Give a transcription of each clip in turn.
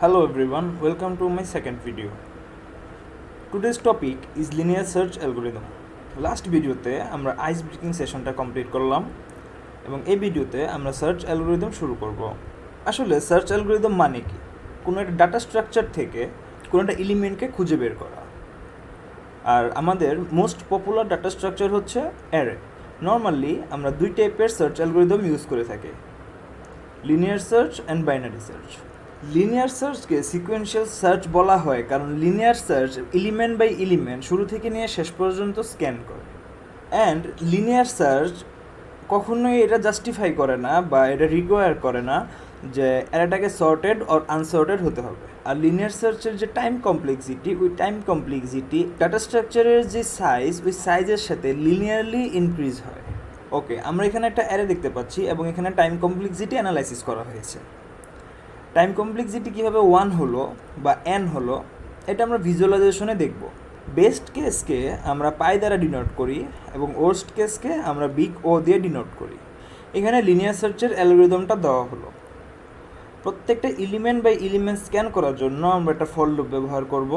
Hello everyone, welcome to my second video. Today's topic is linear search algorithm. Last ভিডিওতে আমরা ice breaking সেশনটা complete করলাম এবং এই ভিডিওতে আমরা সার্চ অ্যালগোরিদম শুরু করব। আসলে সার্চ অ্যালগোরিদম মানে কি? কোনো একটা ডাটা স্ট্রাকচার থেকে কোনো একটা এলিমেন্টকে খুঁজে বের করা। আর আমাদের মোস্ট পপুলার ডাটা স্ট্রাকচার হচ্ছে অ্যারে। নর্মালি আমরা দুই টাইপের সার্চ অ্যালগোরিদম ইউজ করে থাকি, linear search and binary search. Linear সার্চকে সিকোয়েন্সিয়াল সার্চ বলা হয় কারণ linear search element by element শুরু থেকে নিয়ে শেষ পর্যন্ত স্ক্যান করে। অ্যান্ড লিনিয়ার সার্চ কখনোই এটা জাস্টিফাই করে না বা এটা রিকোয়ার করে না যে এটাকে সর্টেড অর আনসর্টেড হতে হবে। আর লিনিয়ার সার্চের যে টাইম কমপ্লেক্সিটি, ওই টাইম কমপ্লেক্সিটি ডাটা স্ট্রাকচারের যে সাইজ, ওই সাইজের সাথে লিনিয়ারলি ইনক্রিজ হয়। ওকে, আমরা এখানে একটা অ্যারে দেখতে পাচ্ছি এবং এখানে টাইম কমপ্লেক্সিটি অ্যানালাইসিস করা হয়েছে। টাইম কমপ্লেক্সিটি কীভাবে 1 হলো বা n হলো এটা আমরা ভিজুয়ালাইজেশনে দেখব। বেস্ট কেসকে আমরা পাই দ্বারা ডিনোট করি এবং ওয়ার্স্ট কেসকে আমরা বিগ ও দিয়ে ডিনোট করি। এখানে লিনিয়ার সার্চের অ্যালগোরিদমটা দেওয়া হলো। প্রত্যেকটা এলিমেন্ট বাই এলিমেন্ট স্ক্যান করার জন্য আমরা একটা ফর লুপ ব্যবহার করব।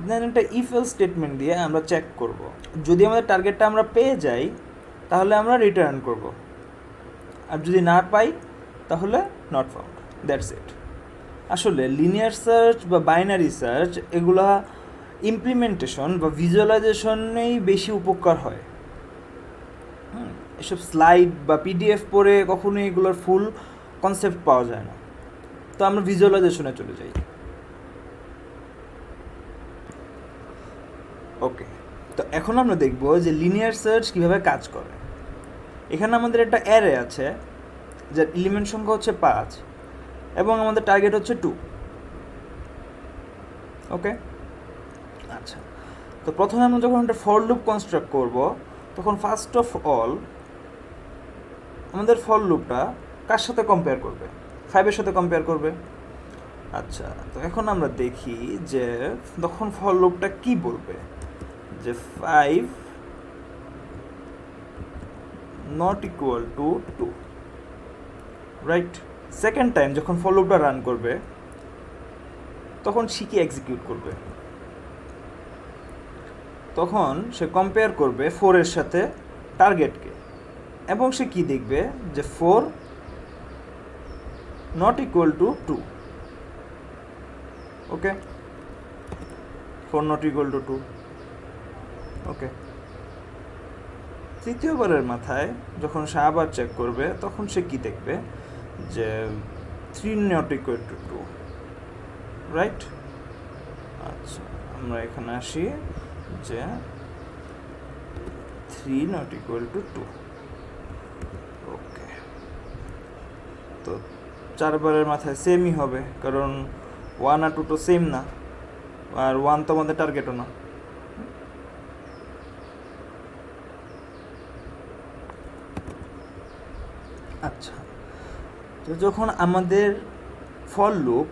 দেন একটা ইফ এলস স্টেটমেন্ট দিয়ে আমরা চেক করব। যদি আমাদের টার্গেটটা আমরা পেয়ে যাই তাহলে আমরা রিটার্ন করব, আর যদি না পাই তাহলে নট ফাউন্ড। That's it. আসলে লিনিয়ার সার্চ বা বাইনারি সার্চ এগুলা ইমপ্লিমেন্টেশন বা ভিজুয়ালাইজেশনেই বেশি উপকার হয়। এসব স্লাইড বা পিডিএফ পড়ে কখনোই এগুলোর ফুল কনসেপ্ট পাওয়া যায় না। তো আমরা ভিজুয়ালাইজেশনে চলে যাই। ওকে, তো এখন আমরা দেখব যে লিনিয়ার সার্চ কীভাবে কাজ করে। এখানে আমাদের একটা অ্যারে আছে যার এলিমেন্ট সংখ্যা হচ্ছে 5 এবং আমাদের টার্গেট হচ্ছে 2। ওকে, আচ্ছা, তো প্রথমে আমরা যখন একটা ফর লুপ কনস্ট্রাক্ট করব তখন ফার্স্ট অফ অল আমাদের ফর লুপটা কার সাথে কম্পেয়ার করবে? 5-এর সাথে কম্পেয়ার করবে। আচ্ছা, তো এখন আমরা দেখি যে তখন ফর লুপটা কি বলবে, যে 5 not equal to 2, right? Second time যখন ফর লুপটা রান করবে তখন সে কি এক্সিকিউট করবে? তখন সে কম্পেয়ার করবে 4-এর সাথে টার্গেটকে এবং সে কি দেখবে যে 4 not equal to 2। Okay, 4 not equal to 2। ওকে, তৃতীয়বারের মাথায় যখন সে আবার চেক করবে তখন সে কি দেখবে যে 3 নট ইকুয়াল টু 2, রাইট? আচ্ছা, আমরা এখানে আসি যে 3 নট ইকুয়াল টু 2। ওকে, তো 4বারের মাথায় সেমই হবে কারণ 1 আর 2 তো সেম না, আর 1 তো আমাদের টার্গেটও না। আচ্ছা, তো যখন আমাদের ফর লুপ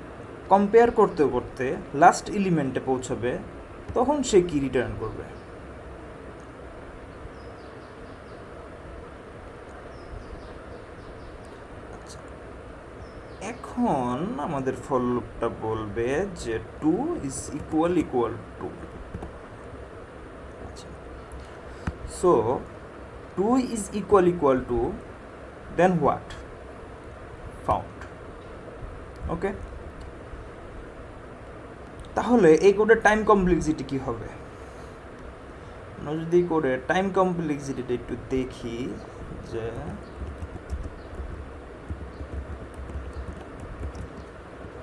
কম্পেয়ার করতে করতে লাস্ট এলিমেন্টে পৌঁছাবে তখন সে কি রিটার্ন করবে? আচ্ছা, এখন আমাদের ফর লুপটা বলবে যে 2 ইজ ইকুয়াল টু। আচ্ছা, so 2 is equal to then what? Found. Okay, তাহলে এই কোডের টাইম কমপ্লেক্সিটি কী হবে? আমরা যদি কোডের টাইম কমপ্লেক্সিটিটা একটু দেখি, যে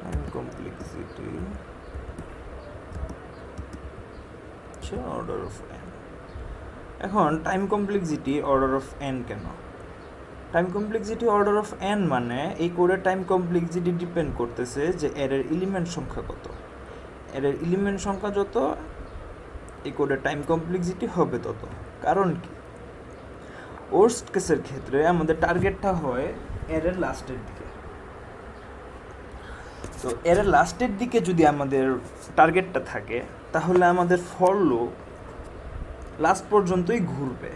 টাইম কমপ্লেক্সিটি হচ্ছে অর্ডার অফ n। এখন time complexity order of n কেন? Time complexity order of n মানে এই কোডের টাইম কমপ্লেক্সিটি ডিপেন্ড করতেছে যে এর এলিমেন্ট সংখ্যা কত। এর এলিমেন্ট সংখ্যা যত, এই কোডের টাইম কমপ্লেক্সিটি হবে তত। কারণ কি? ওয়ার্স্ট কেসের ক্ষেত্রে আমাদের টার্গেটটা হয় এর লাস্টের দিকে। তো এর লাস্টের দিকে যদি আমাদের টার্গেটটা থাকে তাহলে আমাদের ফর লুপ লাস্ট পর্যন্তই ঘুরবে।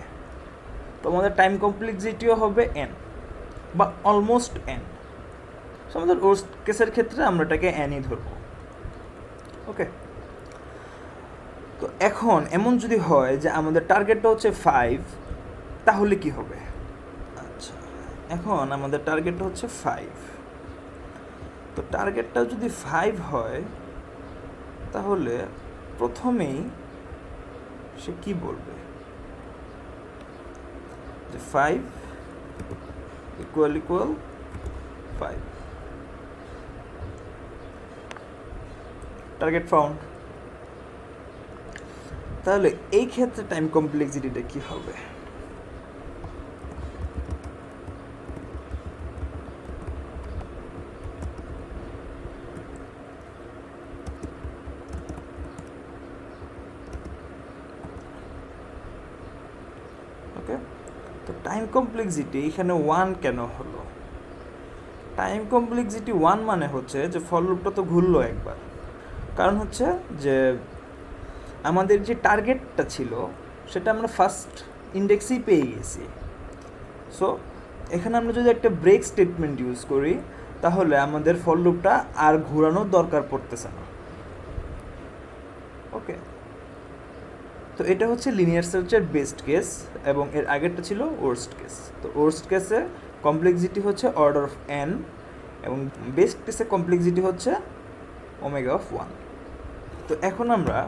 তো আমাদের টাইম কমপ্লেক্সিটিও হবে n বা অলমোস্ট n। সো আমাদের ওয়ার্স্ট কেসের ক্ষেত্রে আমরা এটাকে অ্যানই ধরবো। ওকে, তো এখন এমন যদি হয় যে আমাদের টার্গেটটা হচ্ছে 5, তাহলে কি হবে? আচ্ছা, এখন আমাদের টার্গেটটা হচ্ছে 5। তো টার্গেটটা যদি 5 হয় তাহলে প্রথমেই সে কি বলবে যে 5 ইকুয়াল 5, টার্গেট ফাউন্ড। তাহলে এই ক্ষেত্রে টাইম কমপ্লেক্সিটিটা কি হবে? ওকে, তো টাইম কমপ্লেক্সিটি এখানে 1 কেন হলো? টাইম কমপ্লেক্সিটি 1 মানে হচ্ছে যে ফর লুপটা তো ঘুরলো একবার, কারণ হচ্ছে যে আমাদের যে টার্গেটটা ছিল সেটা আমরা ফার্স্ট ইন্ডেক্সেই পেয়ে গেছি। সো এখানে আমরা যদি একটা ব্রেক স্টেটমেন্ট ইউজ করি তাহলে আমাদের ফর লুপটা আর ঘোরানোর দরকার পড়তেছে না। ওকে, তো এটা হচ্ছে লিনিয়ার সার্চের বেস্ট কেস এবং এর আগেরটা ছিল ওয়ার্স্ট কেস। তো ওয়ার্স্ট কেসে কমপ্লেক্সিটি হচ্ছে অর্ডার অফ n এবং বেস্ট কেসে কমপ্লেক্সিটি হচ্ছে ওমেগা অফ 1। তো এখন আমরা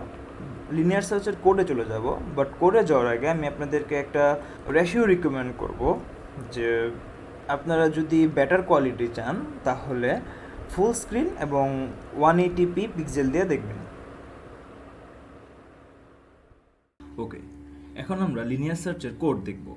লিনিয়ার সার্চের কোডে চলে যাব, বাট কোডে যাওয়ার আগে আমি আপনাদেরকে একটা রেশিও রিকমেন্ড করব যে আপনারা যদি বেটার কোয়ালিটি চান তাহলে ফুল স্ক্রিন এবং 180p পিক্সেল দিয়ে দেখবেন। ওকে, এখন আমরা লিনিয়ার সার্চের কোড দেখব।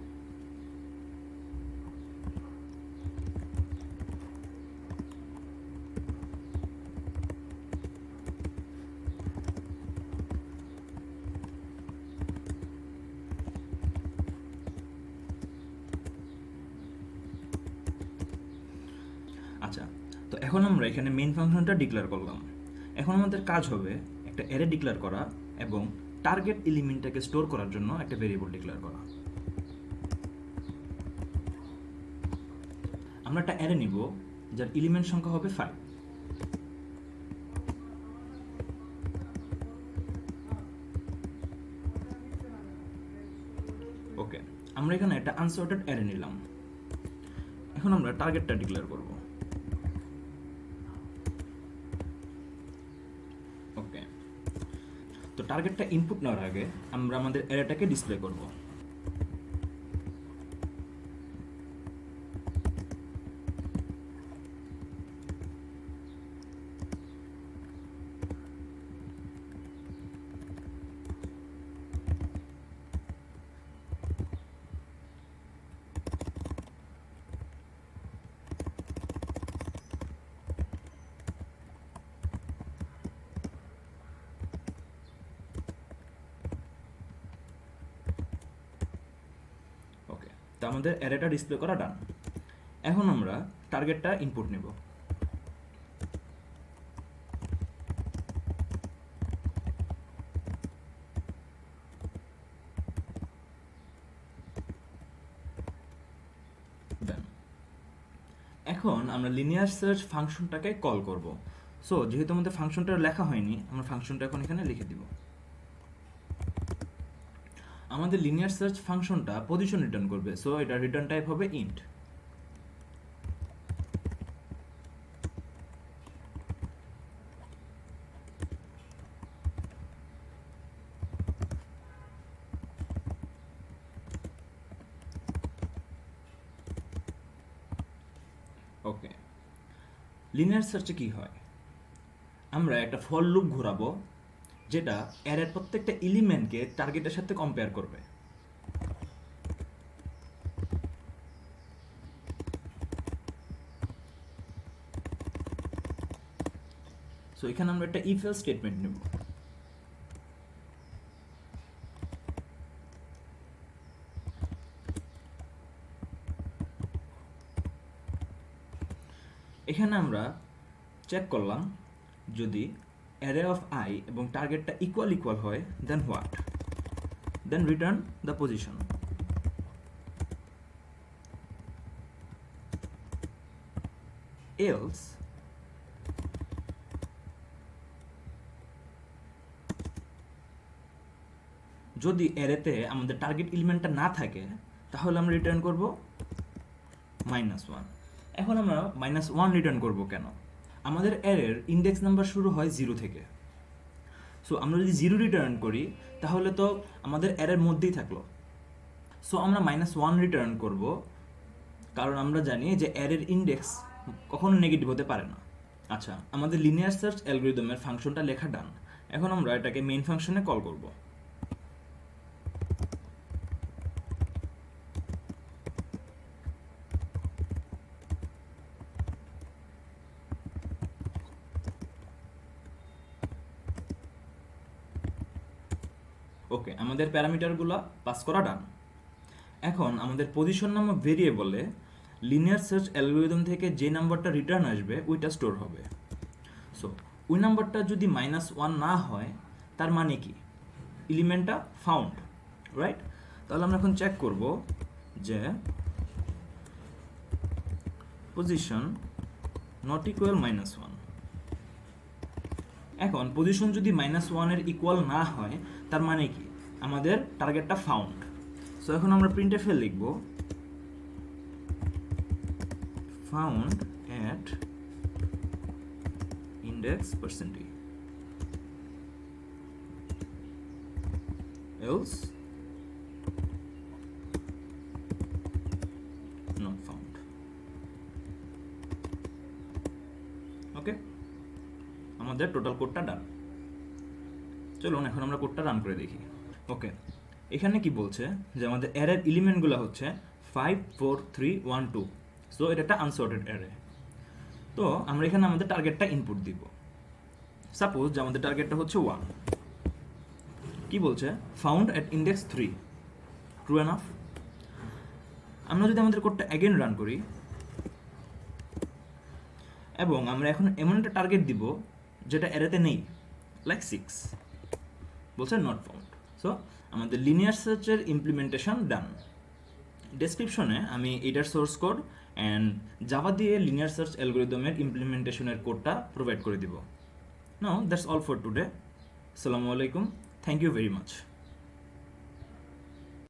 আচ্ছা, তো এখন আমরা এখানে মেইন ফাংশনটা ডিক্লেয়ার করলাম। এখন আমাদের কাজ হবে একটা অ্যারে ডিক্লেয়ার করা এবং টার্গেট এলিমেন্টটাকে স্টোর করার জন্য একটা ভেরিয়েবল ডিক্লেয়ার করা। আমরা একটা অ্যারে নিব যার এলিমেন্ট সংখ্যা হবে 5। ওকে, আমরা এখানে একটা আনসর্টেড অ্যারে নিলাম। এখন আমরা টার্গেটটা ডিক্লেয়ার করব। ওকে, তো টার্গেটটা ইনপুট নেওয়ার আগে আমরা আমাদের অ্যারেটাকে ডিসপ্লে করব। ওকে, তো আমাদের অ্যারেটা ডিসপ্লে করা ডান। এখন আমরা টার্গেটটা ইনপুট নেব। এখন আমরা লিনিয়ার সার্চ ফাংশনটাকে কল করব। সো যেহেতু আমাদের ফাংশনটা লেখা হয়নি, আমরা ফাংশনটা এখন এখানে লিখে দিব। আমাদের লিনিয়ার সার্চ ফাংশনটা পজিশন রিটার্ন করবে, সো এটা রিটার্ন টাইপ হবে ইন্ট। ওকে, লিনিয়ার সার্চে কি হয়? আমরা একটা ফর লুপ ঘোরাবো যেটা অ্যারের প্রত্যেকটা এলিমেন্টকে টার্গেটের সাথে কম্পেয়ার করবে। সো এখানে আমরা একটা ইফ এলস স্টেটমেন্ট নেব। এখানে আমরা চেক করলাম যদি অ্যারে অফ আই এবং টার্গেটটা ইকুয়াল ইকুয়াল হয় then what, then return the position. Else যদি অ্যারেতে আমাদের টার্গেট এলিমেন্টটা না থাকে তাহলে আমরা রিটার্ন করব -1। এখন আমরা -1 রিটার্ন করব কেন? আমাদের অ্যারের ইন্ডেক্স নাম্বার শুরু হয় 0 থেকে। সো আমরা যদি 0 রিটার্ন করি তাহলে তো আমাদের অ্যারের মধ্যেই থাকলো। সো আমরা -1 রিটার্ন করব, কারণ আমরা জানি যে অ্যারের ইন্ডেক্স কখনো নেগেটিভ হতে পারে না। আচ্ছা, আমাদের লিনিয়ার সার্চ অ্যালগরিদমের ফাংশনটা লেখা ডান। এখন আমরা এটাকে মেইন ফাংশনে কল করব। ওকে, আমাদের প্যারামিটারগুলো পাস করা ডান। এখন আমাদের পজিশন নামক ভেরিয়েবলে লিনিয়ার সার্চ অ্যালগরিদম থেকে যে নাম্বারটা রিটার্ন আসবে ওইটা স্টোর হবে। সো ওই নাম্বারটা যদি -1 না হয় তার মানে কি? এলিমেন্টটা ফাউন্ড, রাইট? তাহলে আমরা এখন চেক করব যে পজিশন নট ইকুয়াল -1। এখন পজিশন যদি -1 এর ইকুয়াল না হয় তার মানে কি? আমাদের টার্গেটটা ফাউন্ড। সো এখন আমরা প্রিন্টএফে লিখব found at index %, else not found. ওকে, আমাদের টোটাল কোডটা ডান। চলুন এখন আমরা কোডটা রান করে দেখি। ওকে, এখানে কি বলছে যে আমাদের অ্যারের এলিমেন্টগুলো হচ্ছে 5 4 3 1 2। সো এটা একটা আনসর্টেড অ্যারে। তো আমরা এখানে আমাদের টার্গেটটা ইনপুট দিব। সাপোজ যে আমাদের টার্গেটটা হচ্ছে 1। কি বলছে? Found at index 3, true enough. আমরা যদি আমাদের কোডটা অ্যাগেন রান করি এবং আমরা এখন এমন একটা টার্গেট দিব যেটা অ্যারেতে নেই, লাইক 6, বলছে নট ফাউন্ড। সো আমাদের লিনিয়ার সার্চের ইমপ্লিমেন্টেশন ডান। ডেসক্রিপশনে আমি এটার সোর্স কোড অ্যান্ড জাভা দিয়ে লিনিয়ার সার্চ অ্যালগরিদমের ইমপ্লিমেন্টেশনের কোডটা প্রোভাইড করে দিব। নাও দ্যাটস অল ফর টুডে। আসসালামু আলাইকুম, থ্যাংক ইউ ভেরি মাচ।